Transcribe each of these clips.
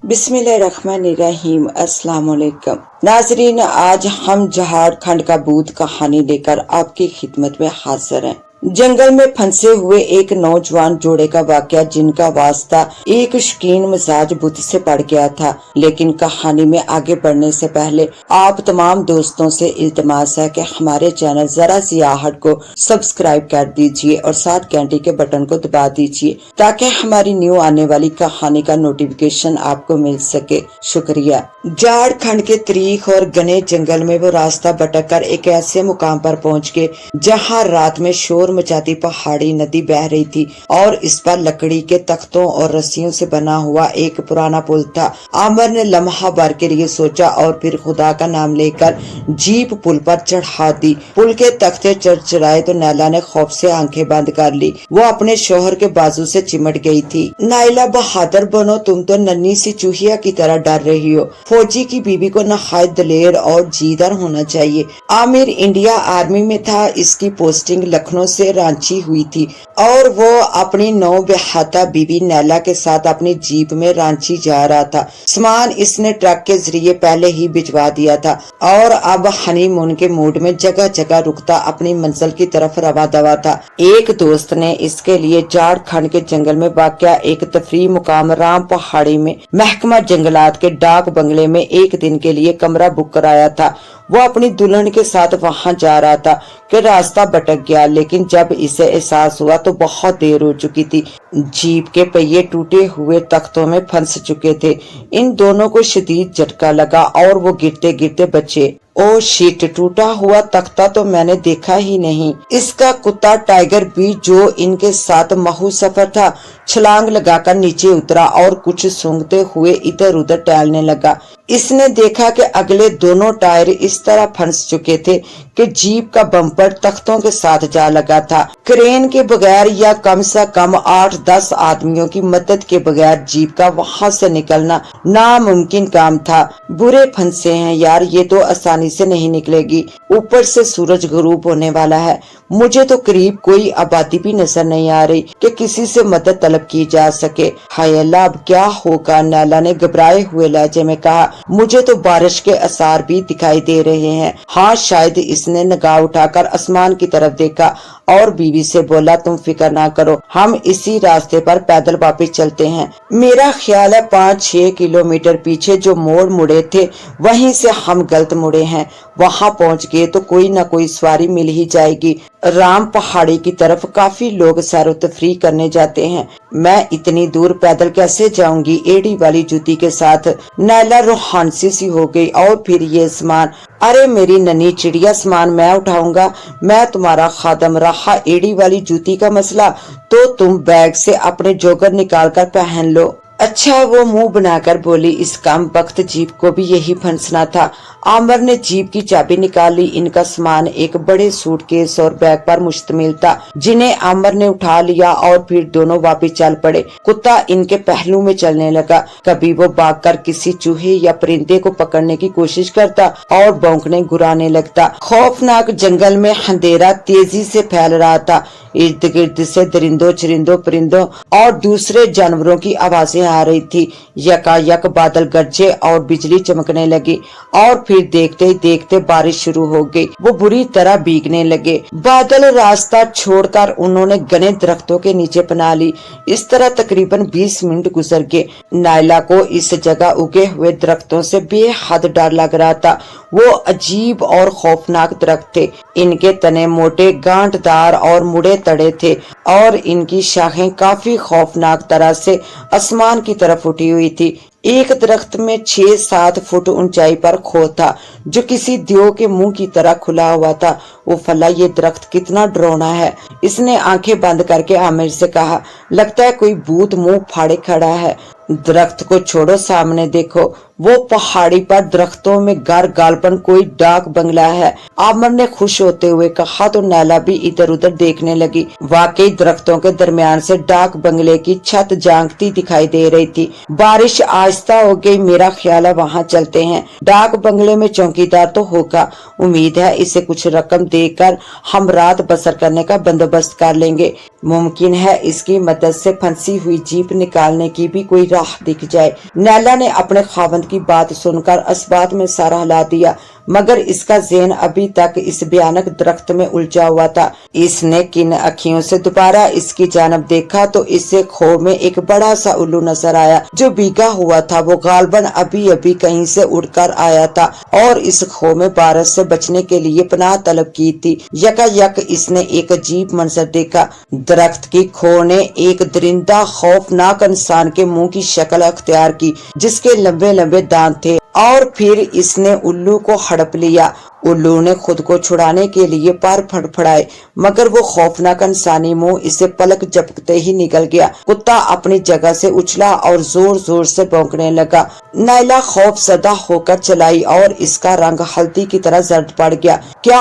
बिस्मिल्लाहिर्रहमानिर्रहीम। अस्सलाम वालेकुम नाजरीन, आज हम झारखंड का भूत कहानी लेकर आपकी खिदमत में हाजिर हैं। जंगल में फंसे हुए एक नौजवान जोड़े का वाकया, जिनका वास्ता एक शकीन मिजाज बुत से पड़ गया था। लेकिन कहानी में आगे बढ़ने से पहले आप तमाम दोस्तों से इल्तिमास है कि हमारे चैनल जरा सी आहट को सब्सक्राइब कर दीजिए और साथ घंटी के बटन को दबा दीजिए ताकि हमारी न्यू आने वाली कहानी का नोटिफिकेशन आपको मिल सके। शुक्रिया। झारखंड के तरीख और घने जंगल में वो रास्ता भटक कर एक ऐसे मुकाम पर पहुंच गए जहां रात में शोर मचाती पहाड़ी नदी बह रही थी और इस पर लकड़ी के तख्तों और रस्सियों से बना हुआ एक पुराना पुल था। आमिर ने लम्हा भर के लिए सोचा और फिर खुदा का नाम लेकर जीप पुल पर चढ़ा दी। पुल के तख्ते चरचराए तो नैला ने खौफ से आंखें बंद कर ली। वो अपने शोहर के बाजू से चिमट गई थी। नाइला, बहादुर बनो, तुम तो नन्ही सी चूहिया की तरह डर रही हो। फौजी की बीवी को नहायत दलेर और जीदार होना चाहिए। आमिर इंडिया आर्मी में था। इसकी पोस्टिंग लखनऊ से रांची हुई थी और वो अपनी नौ बेहाता बीवी नैला के साथ अपनी जीप में रांची जा रहा था। सामान इसने ट्रक के जरिए पहले ही भिजवा दिया था और अब हनीमून के मूड में जगह जगह रुकता अपनी मंजिल की तरफ रवा दवा था। एक दोस्त ने इसके लिए झारखंड के जंगल में वाक़या एक तफरीह मुकाम राम पहाड़ी में महकमा जंगलात के डाक बंगले में एक दिन के लिए कमरा बुक कराया था। वो अपनी दुल्हन के साथ वहां जा रहा था कि रास्ता भटक गया, लेकिन जब इसे एहसास हुआ तो बहुत देर हो चुकी थी। जीप के पहिए टूटे हुए तख्तों में फंस चुके थे। इन दोनों को शदीद झटका लगा और वो गिरते गिरते बचे। ओ शिट, टूटा हुआ तख्ता तो मैंने देखा ही नहीं। इसका कुत्ता टाइगर भी जो इनके साथ महू सफर था, छलांग लगाकर नीचे उतरा और कुछ सूंघते हुए इधर उधर टहलने लगा। इसने देखा कि अगले दोनों टायर इस तरह फंस चुके थे कि जीप का बम्पर तख्तों के साथ जा लगा था। क्रेन के बगैर या कम से कम 8-10 आदमियों की मदद के बगैर जीप का वहां से निकलना नामुमकिन काम था। बुरे फंसे हैं यार, ये तो आसानी से नहीं निकलेगी। ऊपर से सूरज गुरूब होने वाला है। मुझे तो करीब कोई आबादी भी नजर नहीं आ रही कि किसी से मदद तलब की जा सके। हाय अल्लाह, अब क्या होगा? नैला ने घबराए हुए लहजे में कहा। मुझे तो बारिश के आसार भी दिखाई दे रहे हैं। हाँ, शायद। इसने निगाह उठाकर आसमान की तरफ देखा और बीवी से बोला, तुम फिक्र ना करो, हम इसी रास्ते पर पैदल वापस चलते हैं। मेरा ख्याल है 5-6 किलोमीटर पीछे जो मोड़ मुड़े थे वहीं से हम गलत मुड़े हैं। वहां पहुंच गए तो कोई न कोई सवारी मिल ही जाएगी। राम पहाड़ी की तरफ काफी लोग सैरो तफरीह करने जाते हैं। मैं इतनी दूर पैदल कैसे जाऊंगी एड़ी वाली जूती के साथ? नैला रूहानी सी हो गई। और फिर ये सामान, अरे मेरी नन्ही चिड़िया, सामान मैं उठाऊंगा, मैं तुम्हारा खादम। रहा एड़ी वाली जूती का मसला तो तुम बैग से अपने जोगर निकाल कर पहन लो। अच्छा, वो मुंह बनाकर बोली। इस कम वक्त जीप को भी यही फंसना था। आमिर ने जीप की चाबी निकाली। इनका सामान एक बड़े सूटकेस और बैग पर मुश्तमिल था, जिन्हें आमिर ने उठा लिया और फिर दोनों वापस चल पड़े। कुत्ता इनके पहलू में चलने लगा। कभी वो भागकर किसी चूहे या परिंदे को पकड़ने की कोशिश करता और भौंकने गुराने लगता। खौफनाक जंगल में अंधेरा तेजी से फैल रहा था। इर्द गिर्द से दरिंदों, चरिंदों, परिंदों और दूसरे जानवरों की आवाजें आ रही थी। यकायक बादल गरजे और बिजली चमकने लगी और फिर देखते ही देखते बारिश शुरू हो गई। वो बुरी तरह भीगने लगे। बादल रास्ता छोड़कर उन्होंने घने दरख्तों के नीचे पनाह ली। इस तरह तकरीबन 20 मिनट गुजर गए। नाइला को इस जगह उगे हुए दरख्तों से बेहद डर लग रहा था। वो अजीब और खौफनाक दरख्त थे। इनके तने मोटे, गांठदार और मुड़े तड़े थे और इनकी शाखें काफी खौफनाक तरह से आसमान की तरफ उठी हुई थी। एक दरख्त में 6-7 फुट ऊंचाई पर खो था जो किसी दियो के मुंह की तरह खुला हुआ था। वो फला, ये दरख्त कितना डरावना है। इसने आंखें बंद करके आमिर से कहा, लगता है कोई भूत मुंह फाड़े खड़ा है। दरख्त को छोड़ो, सामने देखो। वो पहाड़ी पर दरख्तों में घर गालपन कोई डाक बंगला है। आमिर ने खुश होते हुए कहा तो नैला भी इधर उधर देखने लगी। वाकई दरख्तों के दरमियान से डाक बंगले की छत झांकती दिखाई दे रही थी। बारिश आहिस्ता हो गई। मेरा ख्याल है वहां चलते हैं। डाक बंगले में चौकीदार तो होगा। उम्मीद है इसे कुछ रकम देकर हम रात बसर करने का बंदोबस्त कर लेंगे। मुमकिन है इसकी मदद से फंसी हुई जीप निकालने की भी कोई राह दिख जाए। नैला ने अपने खावंद की बात सुनकर इस बात में सर हिला दिया, मगर इसका ज़हन अभी तक इस भयानक दरख्त में उलझा हुआ था। इसने किन अखियों से दोबारा इसकी जानब देखा तो इससे खो में एक बड़ा सा उल्लू नजर आया जो भीगा हुआ था। वो गालबन अभी अभी कहीं से उड़कर आया था और इस खो में बारिश से बचने के लिए पनाह तलब की थी। यकायक इसने एक अजीब मंजर देखा। दरख्त की खो ने एक दरिंदा खौफनाक इंसान के मुंह की शक्ल अख्तियार की, जिसके लंबे लंबे दांत थे, और फिर इसने उल्लू को हड़प लिया। उल्लू ने खुद को छुड़ाने के लिए पर फड़फड़ाए, मगर वो खौफनाक इंसानी मुंह इसे पलक झपकते ही निकल गया। कुत्ता अपनी जगह से उछला और जोर जोर से भौंकने लगा। नैला खौफ ज़दा होकर चलाई और इसका रंग हल्दी की तरह जर्द पड़ गया। क्या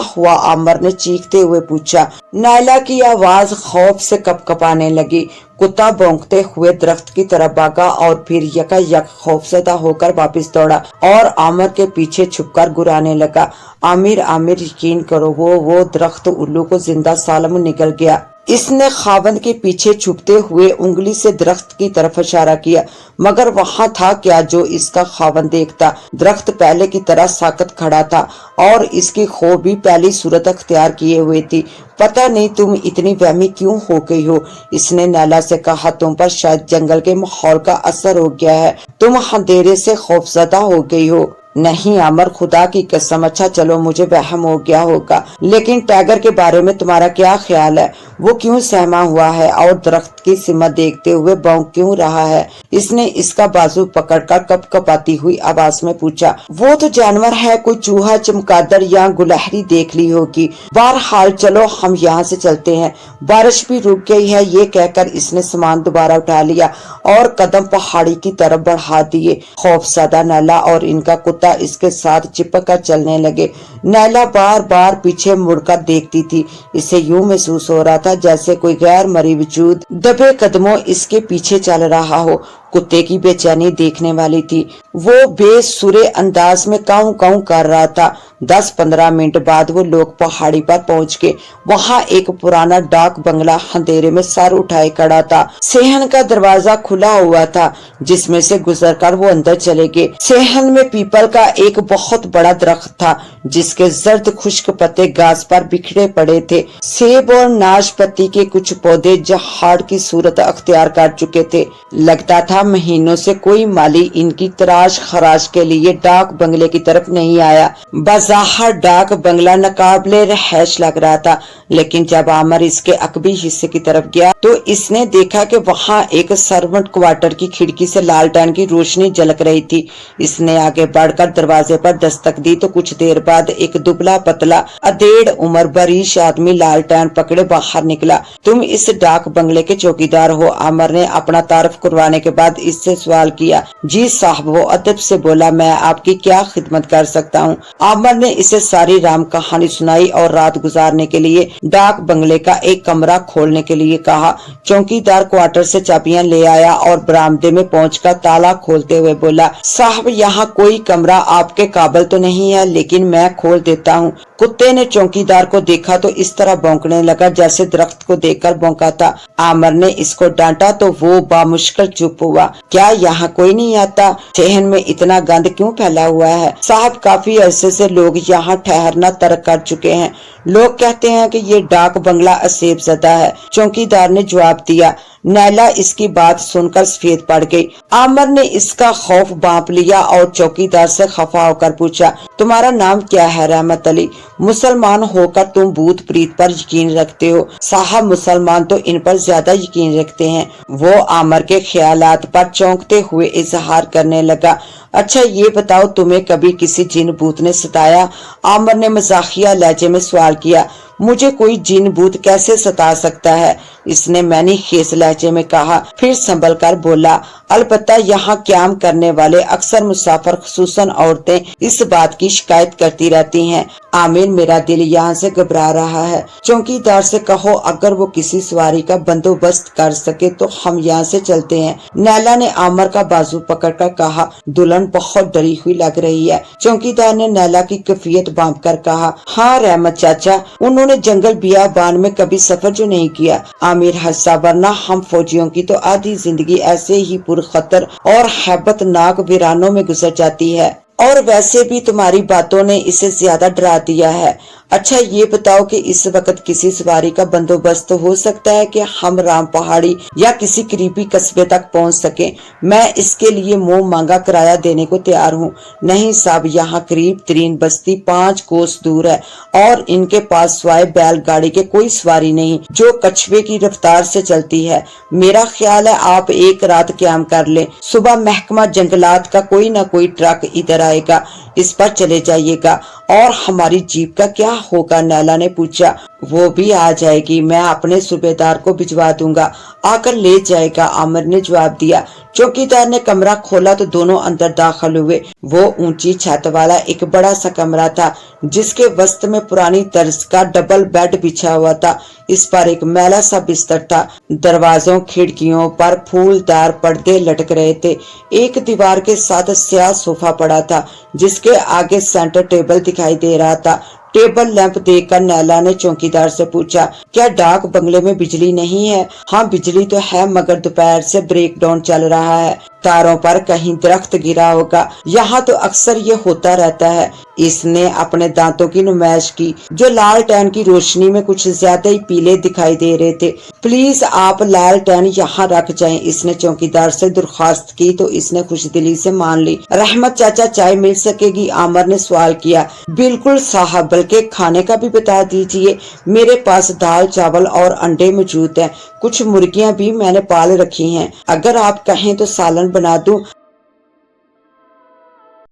हुआ? आमर ने चीखते हुए पूछा। नैला की आवाज खौफ से कपकपाने लगी। कुत्ता भौंकते हुए दरख्त की तरफ भागा और फिर यकायक खौफज़दा होकर वापस दौड़ा और आमिर के पीछे छुपकर गुर्राने लगा। आमिर यकीन करो, वो दरख्त उल्लू को जिंदा सालम निकल गया। इसने खावंद के पीछे छुपते हुए उंगली से दरख्त की तरफ इशारा किया, मगर वहां था क्या जो इसका खावंद देखता। दरख्त पहले की तरह साकत खड़ा था और इसकी खो भी पहली सूरत अख्तियार किए हुए थी। पता नहीं तुम इतनी वहमी क्यों हो गई हो, इसने नैला से कहा। तुम पर शायद जंगल के माहौल का असर हो गया है, तुम अंधेरे से खौफजदा हो गई हो। नहीं आमर, खुदा की कसम, अच्छा चलो मुझे वहम हो गया होगा, लेकिन टाइगर के बारे में तुम्हारा क्या ख्याल है? वो क्यों सहमा हुआ है और दरख्त की सिमत देखते हुए भौंक क्यों रहा है? इसने इसका बाजू पकड़कर कपकपाती हुई आवाज में पूछा। वो तो जानवर है, कोई चूहा, चमगादड़ या गुलहरी देख ली होगी। बहरहाल चलो हम यहाँ से चलते हैं, बारिश भी रुक गई है। ये कहकर इसने सामान दोबारा उठा लिया और कदम पहाड़ी की तरफ बढ़ा दिए। खौफज़दा नैला और इनका कुत्ता इसके साथ चिपक कर चलने लगे। नैला बार बार पीछे मुड़कर देखती थी। इसे यूं महसूस हो रहा था जैसे कोई गैर मरी वजूद दबे कदमों इसके पीछे चल रहा हो। कुत्ते की बेचैनी देखने वाली थी। वो बेसुरे अंदाज में काऊ काऊ कर रहा था। 10-15 मिनट बाद वो लोग पहाड़ी पर पहुंच गए। वहां एक पुराना डाक बंगला अंधेरे में सर उठाए खड़ा था। सेहन का दरवाजा खुला हुआ था, जिसमें से गुजरकर वो अंदर चले गए। सेहन में पीपल का एक बहुत बड़ा दरख्त था, जिसके जर्द खुश्क पत्ते घास पर बिखरे पड़े थे। सेब और नाशपत्ती के कुछ पौधे जहाड़ की सूरत अख्तियार कर चुके थे। लगता था महीनों से कोई माली इनकी तराश खराश के लिए डाक बंगले की तरफ नहीं आया। बाज़ाहिर डाक बंगला नाकाबिले रहश लग रहा था, लेकिन जब आमर इसके अकबी हिस्से की तरफ गया तो इसने देखा कि वहां एक सर्वेंट क्वार्टर की खिड़की से लालटेन की रोशनी झलक रही थी। इसने आगे बढ़कर दरवाजे पर दस्तक दी तो कुछ देर बाद एक दुबला पतला अधेड़ उम्र बरीश आदमी लालटेन पकड़े बाहर निकला। तुम इस डाक बंगले के चौकीदार हो? आमर ने अपना तारफ करवाने के बाद इससे सवाल किया। जी साहब, वो अदब से बोला। मैं आपकी क्या खिदमत कर सकता हूँ? आमर ने इसे सारी राम कहानी सुनाई और रात गुजारने के लिए डाक बंगले का एक कमरा खोलने के लिए कहा। चौकीदार क्वार्टर से चाबियां ले आया और बरामदे में पहुंचकर ताला खोलते हुए बोला, साहब यहाँ कोई कमरा आपके काबिल तो नहीं है, लेकिन मैं खोल देता हूँ। कुत्ते ने चौकीदार को देखा तो इस तरह भौंकने लगा जैसे दरख्त को देखकर भौंका था। आमर ने इसको डांटा तो वो बामुश्किल चुप हुआ। क्या यहाँ कोई नहीं आता? सेहन में इतना गंद क्यों फैला हुआ है? साहब, काफी अरसे से लोग यहाँ ठहरना तर्क कर चुके हैं। लोग कहते हैं कि ये डाक बंगला असेब ज़दा है, चौकीदार ने जवाब दिया। नैला इसकी बात सुनकर सफेद पड़ गई। आमर ने इसका खौफ बांप लिया और चौकीदार से खफा होकर पूछा, तुम्हारा नाम क्या है? रहमत अली। मुसलमान होकर तुम भूत प्रीत पर यकीन रखते हो? साहब, मुसलमान तो इन पर ज्यादा यकीन रखते हैं। वो आमर के ख्यालात पर चौंकते हुए इजहार करने लगा। अच्छा ये बताओ, तुम्हें कभी किसी जिन भूत ने सताया? आमर ने मजाकिया लहजे में सवाल किया। मुझे कोई जिन भूत कैसे सता सकता है? इसने मैंने खेस लहजे में कहा, फिर संभल कर बोला, अलबत्ता यहाँ क्याम करने वाले अक्सर मुसाफिर खुसूसन औरतें इस बात की शिकायत करती रहती हैं। आमिर, मेरा दिल यहाँ से घबरा रहा है। चौकीदार से कहो अगर वो किसी सवारी का बंदोबस्त कर सके तो हम यहाँ से चलते हैं। नैला ने आमिर का बाजू पकड़कर कहा, दुल्हन बहुत डरी हुई लग रही है। चौकीदार ने नैला की कैफियत बांधकर कहा, हाँ रहमत चाचा, उन्होंने जंगल बियाबान में कभी सफर जो नहीं किया। आमिर हंसा, वरना हम फौजियों की तो आधी जिंदगी ऐसे ही पुरखतर और हैबतनाक वीरानों में गुजर जाती है, और वैसे भी तुम्हारी बातों ने इसे ज्यादा डरा दिया है। अच्छा ये बताओ कि इस वक्त किसी सवारी का बंदोबस्त हो सकता है कि हम राम पहाड़ी या किसी करीबी कस्बे तक पहुंच सके? मैं इसके लिए मुंह मांगा किराया देने को तैयार हूं। नहीं साहब, यहाँ करीब तरीन बस्ती 5 कोस दूर है और इनके पास स्वाय बैलगाड़ी के कोई सवारी नहीं जो कछुए की रफ्तार से चलती है। मेरा ख्याल है आप एक रात क्याम कर लें, सुबह महकमा जंगलात का कोई ना कोई ट्रक इधर आएगा, इस पर चले जाइएगा। और हमारी जीप का क्या होगा? नैला ने पूछा। वो भी आ जाएगी, मैं अपने सूबेदार को भिजवा दूंगा, आकर ले जाएगा, आमिर ने जवाब दिया। चौकीदार ने कमरा खोला तो दोनों अंदर दाखिल हुए। वो ऊंची छत वाला एक बड़ा सा कमरा था जिसके वस्त में पुरानी तर्ज का डबल बेड बिछा हुआ था। इस पर एक मैला सा बिस्तर था। दरवाजों खिड़कियों पर फूलदार पर्दे लटक रहे थे। एक दीवार के साथ स्याह सोफा पड़ा था जिसके आगे सेंटर टेबल दिखाई दे रहा था। टेबल लैंप देखकर नैला ने चौकीदार से पूछा, क्या डाक बंगले में बिजली नहीं है? हाँ बिजली तो है, मगर दोपहर से ब्रेक डाउन चल रहा है, तारों पर कहीं दरख्त गिरा होगा, यहाँ तो अक्सर ये होता रहता है। इसने अपने दांतों की नुमाइश की जो लालटेन की रोशनी में कुछ ज्यादा ही पीले दिखाई दे रहे थे। प्लीज आप लालटेन यहाँ रख जाएं, इसने चौकीदार से दरख्वास्त की तो इसने खुशदिली से मान ली। रहमत चाचा, चाय मिल सकेगी? आमिर ने सवाल किया। बिल्कुल साहब, बल्कि खाने का भी बता दीजिए। मेरे पास दाल चावल और अंडे मौजूद हैं, कुछ मुर्गियां भी मैंने पाल रखी हैं। अगर आप कहें तो सालन बना दूं।